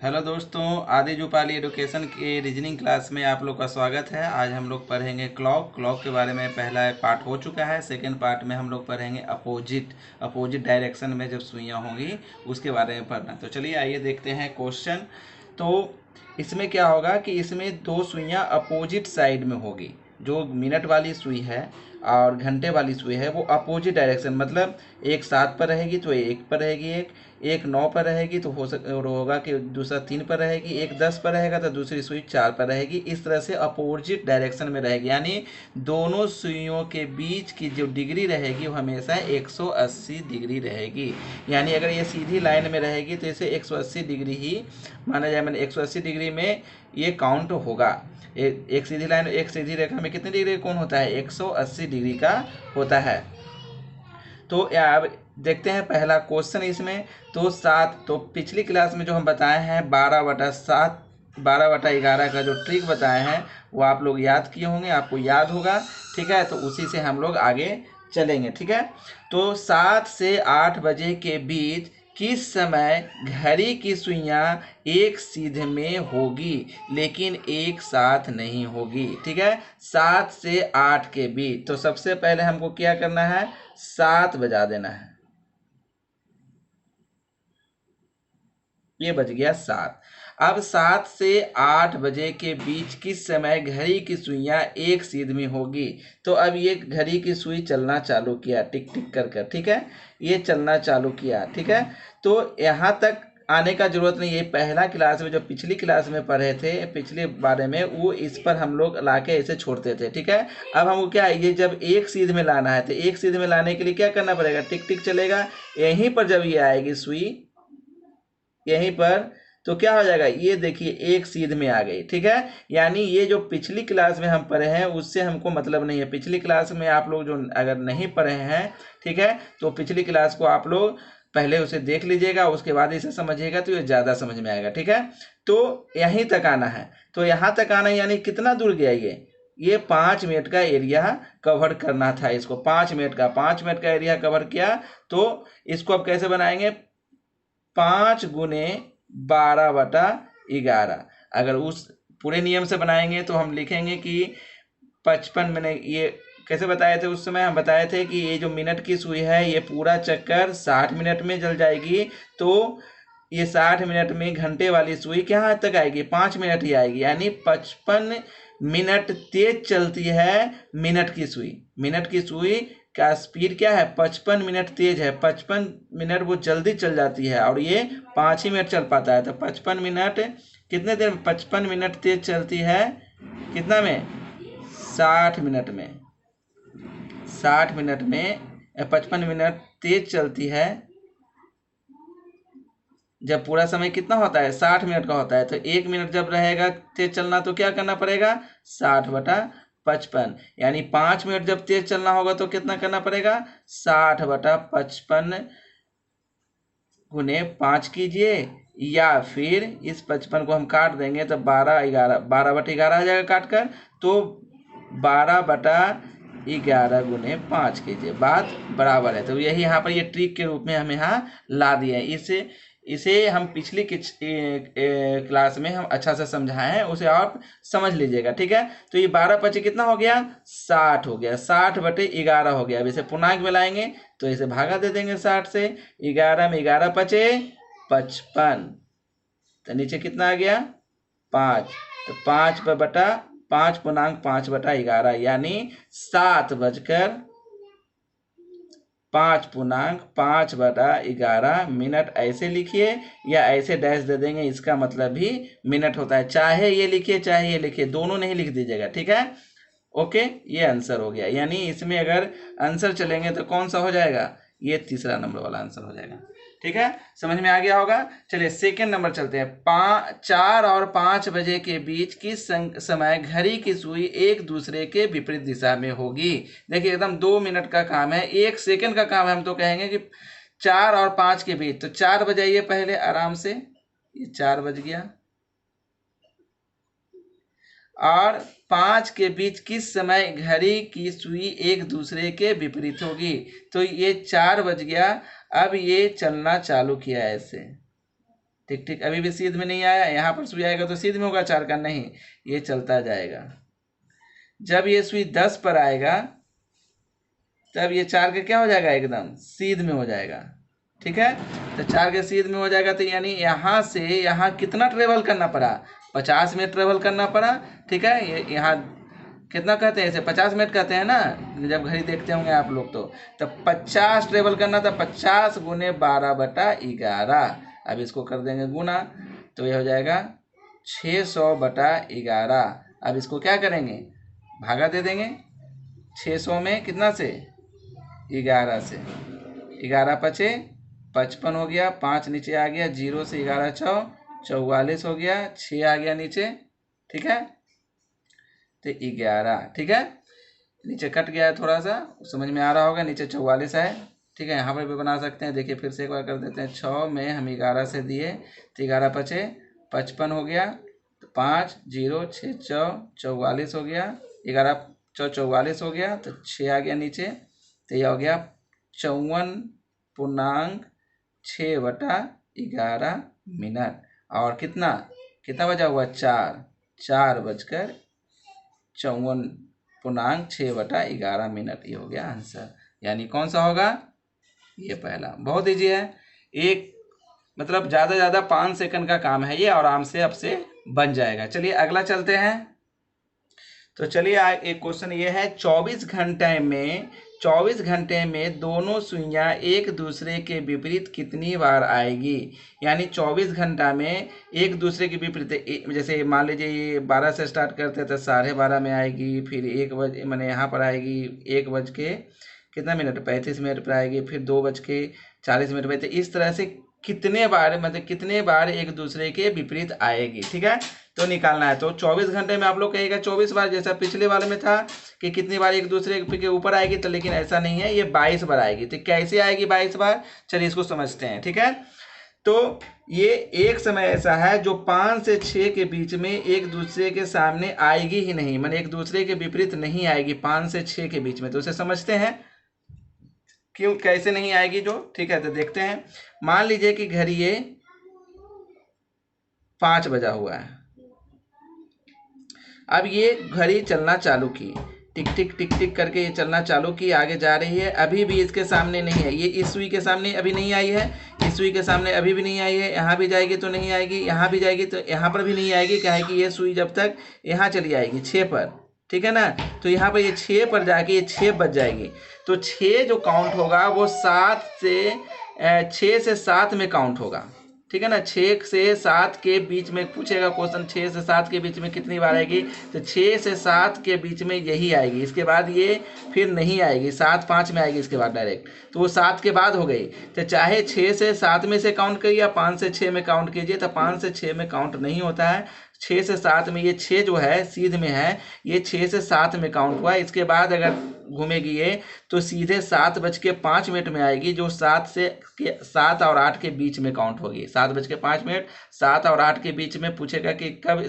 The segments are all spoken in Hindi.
हेलो दोस्तों, आदि जुपाली एडुकेशन की रीजनिंग क्लास में आप लोग का स्वागत है। आज हम लोग पढ़ेंगे क्लॉक के बारे में। पहला पार्ट हो चुका है। सेकंड पार्ट में हम लोग पढ़ेंगे अपोजिट डायरेक्शन में जब सुइयाँ होंगी उसके बारे में पढ़ना। तो चलिए आइए देखते हैं क्वेश्चन। तो इसमें क्या होगा कि इसमें दो सुइयाँ अपोजिट साइड में होगी। जो मिनट वाली सुई है और घंटे वाली सुई है वो अपोजिट डायरेक्शन, मतलब एक 7 पर रहेगी तो एक पर रहेगी, एक 9 पर रहेगी तो होगा कि दूसरा 3 पर रहेगी, एक 10 पर रहेगा तो दूसरी सुई 4 पर रहेगी। इस तरह से अपोजिट डायरेक्शन में रहेगी, यानी दोनों सुइयों के बीच की जो डिग्री रहेगी वो हमेशा 180 डिग्री रहेगी। यानी अगर ये सीधी लाइन में रहेगी तो इसे 180 डिग्री ही माना जाए। मैंने 180 डिग्री में ये काउंट होगा। एक सीधी लाइन, एक सीधी रेखा में कितने डिग्री का कोण होता है? 180 डिग्री का होता है। तो अब देखते हैं पहला क्वेश्चन इसमें। तो 7, तो पिछली क्लास में जो हम बताए हैं 12/7 12/11 का जो ट्रिक बताए हैं वो आप लोग याद किए होंगे, आपको याद होगा। ठीक है, तो उसी से हम लोग आगे चलेंगे। ठीक है, तो 7 से 8 बजे के बीच किस समय घड़ी की सुइयां एक सीधे में होगी लेकिन एक साथ नहीं होगी? ठीक है, 7 से 8 के बीच। तो सबसे पहले हमको क्या करना है? 7 बजा देना है। ये बज गया 7। अब 7 से 8 बजे के बीच किस समय घड़ी की सुइयां एक सीध में होगी? तो अब ये घड़ी की सुई चलना चालू किया, टिक टिक कर कर। ठीक है, ये चलना चालू किया। ठीक है, तो यहाँ तक आने का जरूरत नहीं है। पहला क्लास में जो पिछली क्लास में पढ़े थे, पिछले बारे में, वो इस पर हम लोग लाके ऐसे छोड़ते थे। ठीक है, अब हमको क्या है, ये जब एक सीध में लाना है तो एक सीध में लाने के लिए क्या करना पड़ेगा? टिक टिक चलेगा। यहीं पर जब ये आएगी सुई, यहीं पर, तो क्या हो जाएगा? ये देखिए एक सीध में आ गई। ठीक है, यानी ये जो पिछली क्लास में हम पढ़े हैं उससे हमको मतलब नहीं है। पिछली क्लास में आप लोग जो अगर नहीं पढ़े हैं, ठीक है, तो पिछली क्लास को आप लोग पहले उसे देख लीजिएगा, उसके बाद इसे समझिएगा तो ये ज़्यादा समझ में आएगा। ठीक है, तो यहीं तक आना है। तो यहाँ तक आना यानी कितना दूर गया ये 5 मिनट का एरिया कवर करना था। इसको 5 मिनट का एरिया कवर किया। तो इसको अब कैसे बनाएंगे? 5 × 12/11। अगर उस पूरे नियम से बनाएंगे तो हम लिखेंगे कि 55 मिनट। ये कैसे बताए थे? उस समय हम बताए थे कि ये जो मिनट की सुई है ये पूरा चक्कर 60 मिनट में जल जाएगी। तो ये 60 मिनट में घंटे वाली सुई क्या तक आएगी? 5 मिनट ही आएगी। यानी 55 मिनट तेज चलती है मिनट की सुई। मिनट की सुई का स्पीड क्या है? 55 मिनट तेज है। 55 मिनट वो जल्दी चल जाती है और ये 5 ही मिनट चल पाता है। तो 55 मिनट कितने देर? 55 मिनट तेज चलती है कितना में? 60 मिनट में। 60 मिनट में 55 मिनट तेज चलती है। जब पूरा समय कितना होता है? 60 मिनट का होता है। तो 1 मिनट जब रहेगा तेज चलना तो क्या करना पड़ेगा? 60/55। यानी 5 मिनट जब तेज चलना होगा तो कितना करना पड़ेगा? 60/55 × 5 कीजिए, या फिर इस 55 को हम काट देंगे तो 12/11 आ जाएगा काट कर। तो 12/11 × 5 कीजिए, बात बराबर है। तो यही यहाँ पर ये ट्रिक के रूप में हम यहाँ ला दिए हैं। इसे हम पिछली क्लास में हम अच्छा से समझाए हैं, उसे आप समझ लीजिएगा। ठीक है, तो ये 12/5 कितना हो गया? 60 हो गया। 60/11 हो गया। अब इसे पूर्णांक में लाएंगे तो इसे भागा दे देंगे 60 से। 11 में 11×5 = 55। तो नीचे कितना आ गया? 5। तो 5/5 यानी 7:05 मिनट। ऐसे लिखिए या ऐसे डैश दे देंगे, इसका मतलब भी मिनट होता है। चाहे ये लिखिए चाहे ये लिखिए, दोनों नहीं लिख दीजिएगा। ठीक है, ओके, ये आंसर हो गया। यानी इसमें अगर आंसर चलेंगे तो कौन सा हो जाएगा? ये तीसरा नंबर वाला आंसर हो जाएगा। ठीक है, समझ में आ गया होगा। चलिए सेकंड नंबर चलते हैं। 4 और 5 बजे के बीच किस समय घड़ी की सुई एक दूसरे के विपरीत दिशा में होगी? देखिए एकदम 2 मिनट का काम है, 1 सेकंड का काम है। हम तो कहेंगे कि 4 और 5 के बीच। तो 4 बजाइए पहले आराम से। ये 4 बज गया। और 5 के बीच किस समय घड़ी की सुई एक दूसरे के विपरीत होगी? तो ये 4 बज गया। अब ये चलना चालू किया ऐसे। ठीक ठीक, अभी भी सीध में नहीं आया, यहाँ पर सुई आएगा तो सीध में होगा 4 का, नहीं, ये चलता जाएगा। जब ये सुई 10 पर आएगा तब ये 4 का क्या हो जाएगा, एकदम सीध में हो जाएगा। ठीक है, तो 4 के सीध में हो जाएगा, तो यानी यहाँ से यहाँ कितना ट्रेवल करना पड़ा, 50 मिनट ट्रेवल करना पड़ा। ठीक है, ये यहाँ कितना कहते हैं इसे, 50 मिनट कहते हैं ना, जब घड़ी देखते होंगे आप लोग तो 50 ट्रेवल करना था, 50 गुने 12/11। अब इसको कर देंगे गुना, तो ये हो जाएगा 600/11। अब इसको क्या करेंगे, भागा दे देंगे 600 में कितना से, 11 से, 11 पचे 55 हो गया, 5 नीचे आ गया, 0 से 11 छः 44 हो गया, 6 आ गया नीचे। ठीक है, तो 11। ठीक है, नीचे कट गया है थोड़ा सा, समझ में आ रहा होगा, नीचे 44 है। ठीक है, यहाँ पर भी बना सकते हैं, देखिए फिर से एक बार कर देते हैं। 6 में हम 11 से दिए तो 11 पचे 55 हो गया, तो 5 0 6 44 हो गया, 11 44 हो गया, तो 6 आ गया नीचे, तो यह हो गया 54.6/11 मिनट। और कितना कितना बजा हुआ, 4:54.6/11 मिनट, ये हो गया आंसर। यानी कौन सा होगा, ये पहला। बहुत ईजी है, एक मतलब ज़्यादा ज़्यादा 5 सेकंड का काम है ये, और आराम से अब से बन जाएगा। चलिए अगला चलते हैं। तो चलिए एक क्वेश्चन ये है, 24 घंटे में दोनों सुइयां एक दूसरे के विपरीत कितनी बार आएगी। यानी 24 घंटा में एक दूसरे के विपरीत, जैसे मान लीजिए ये 12 से स्टार्ट करते हैं तो 12:30 में आएगी, फिर 1 बजे मैंने यहाँ पर आएगी 1 बज के कितना मिनट 35 मिनट पर आएगी, फिर 2 बज के 40 मिनट पर। तो इस तरह से कितने बार, मतलब कितने बार एक दूसरे के विपरीत आएगी। ठीक है, तो निकालना है। तो 24 घंटे में आप लोग कहेगा 24 बार, जैसा पिछले वाले में था कि कितनी बार एक दूसरे के ऊपर आएगी, तो लेकिन ऐसा नहीं है, ये 22 बार आएगी। तो कैसे आएगी 22 बार, चलिए इसको समझते हैं। ठीक है, तो ये एक समय ऐसा है जो 5 से 6 के बीच में एक दूसरे के सामने आएगी ही नहीं, मतलब एक दूसरे के विपरीत नहीं आएगी 5 से 6 के बीच में। तो उसे समझते हैं क्यों, कैसे नहीं आएगी जो। ठीक है, तो देखते हैं। मान लीजिए कि घड़ी ये 5 बजा हुआ है, अब ये घड़ी चलना चालू की, टिक टिक टिक टिक करके ये चलना चालू की, आगे जा रही है। अभी भी इसके सामने नहीं है, ये इस सुई के सामने अभी नहीं आई है, इस सुई के सामने अभी भी नहीं आई है। यहाँ भी जाएगी तो नहीं आएगी, यहाँ भी जाएगी तो यहाँ पर भी नहीं आएगी। क्या है कि ये सुई जब तक यहाँ चली आएगी 6 पर, ठीक है ना, तो यहाँ पर ये 6 पर जाके ये 6 बज जाएगी। तो 6 जो काउंट होगा वो 6 से 7 में काउंट होगा। ठीक है ना, 6 से 7 के बीच में पूछेगा क्वेश्चन, 6 से 7 के बीच में कितनी बार आएगी, तो 6 से 7 के बीच में यही आएगी। इसके बाद ये फिर नहीं आएगी, 7 5 में आएगी इसके बाद डायरेक्ट, तो वो 7 के बाद हो गई। तो चाहे 6 से 7 में से काउंट करिए या 5 से 6 में काउंट कीजिए, तो 5 से 6 में काउंट नहीं होता है। 6 से 7 में, ये 6 जो है सीध में है, ये 6 से 7 में काउंट हुआ। इसके बाद अगर घूमेगी ये तो सीधे 7:05 में आएगी, जो 7 और 8 के बीच में काउंट होगी। 7:05, 7 और 8 के बीच में पूछेगा कि कब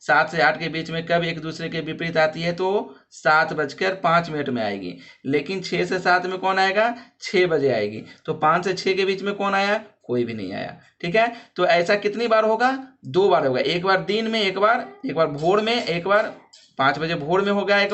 7 से 8 के बीच में कब एक दूसरे के विपरीत आती है, तो 7:05 में आएगी। लेकिन 6 से 7 में कौन आएगा, 6 बजे आएगी। तो 5 से 6 के बीच में कौन आया, कोई भी नहीं आया। ठीक है, तो ऐसा कितनी बार होगा, 2 बार होगा। एक बार दिन में, एक बार भोर में, एक बार 5 बजे भोर में होगा, एक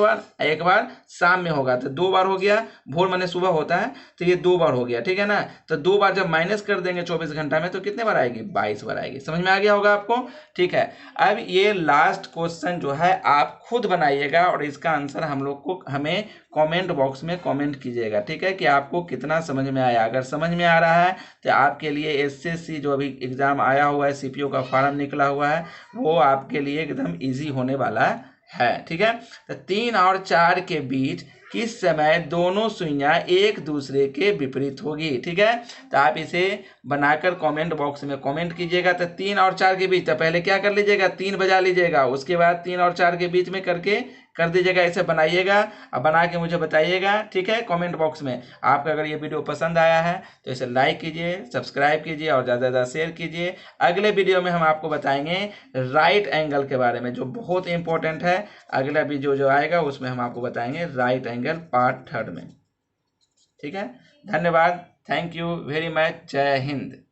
बार शाम में होगा। तो 2 बार हो गया, भोर माने सुबह होता है, तो ये 2 बार हो गया। ठीक है ना, तो 2 बार जब माइनस कर देंगे 24 घंटा में तो कितने बार आएगी, 22 बार आएगी। समझ में आ गया होगा आपको। ठीक है, अब ये लास्ट क्वेश्चन जो है आप खुद बनाइएगा और इसका आंसर हमें कमेंट बॉक्स में कमेंट कीजिएगा। ठीक है, कि आपको कितना समझ में आया। अगर समझ में आ रहा है तो आपके लिए एसएससी जो अभी एग्जाम आया हुआ है, सीपीओ का फॉर्म निकला हुआ है, वो आपके लिए एकदम ईजी होने वाला है। ठीक है, तो 3 और 4 के बीच किस समय दोनों सुइयां एक दूसरे के विपरीत होगी। ठीक है, तो आप इसे बनाकर कमेंट बॉक्स में कमेंट कीजिएगा। तो 3 और 4 के बीच, तो पहले क्या कर लीजिएगा, 3 बजा लीजिएगा, उसके बाद 3 और 4 के बीच में करके कर दीजिएगा। इसे बनाइएगा, अब बना के मुझे बताइएगा। ठीक है, कमेंट बॉक्स में। आपका अगर ये वीडियो पसंद आया है तो इसे लाइक कीजिए, सब्सक्राइब कीजिए और ज़्यादा से ज़्यादा शेयर कीजिए। अगले वीडियो में हम आपको बताएंगे राइट एंगल के बारे में, जो बहुत इंपॉर्टेंट है। अगला वीडियो जो आएगा उसमें हम आपको बताएंगे राइट एंगल पार्ट 3 में। ठीक है, धन्यवाद, थैंक यू वेरी मच, जय हिंद।